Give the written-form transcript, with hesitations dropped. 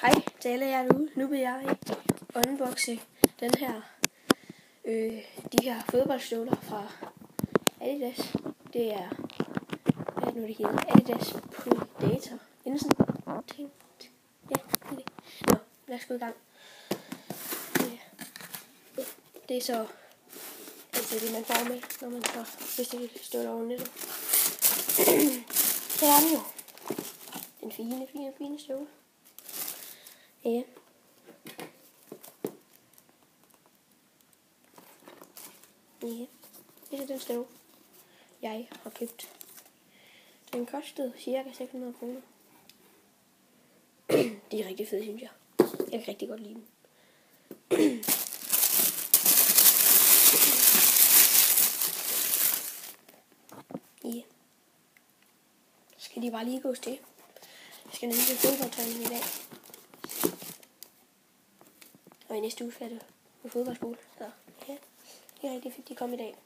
Hej til alle jer derude. Nu vil jeg unboxe den her, de her fodboldstøvler fra Adidas. Det er, hvad er det nu det hedder? Adidas Predator. Inden sådan ting. Ja, det er det. Nå, lad os gå i gang. Det er så altid det man får med, når man får bestilt støvler over nettet. Her er den jo. Den fine støvle. Ja. Ja, det er den støvle, jeg har købt. Den kostede cirka 600 kroner. Det er rigtig fedt, synes jeg. Jeg kan rigtig godt lide dem. Ja. Så skal de bare lige gås til. Jeg skal nemlig til fodboldtræning i dag. Og i næste uge skal det på fodboldskole. Så ja, det er rigtig fedt, de kom i dag.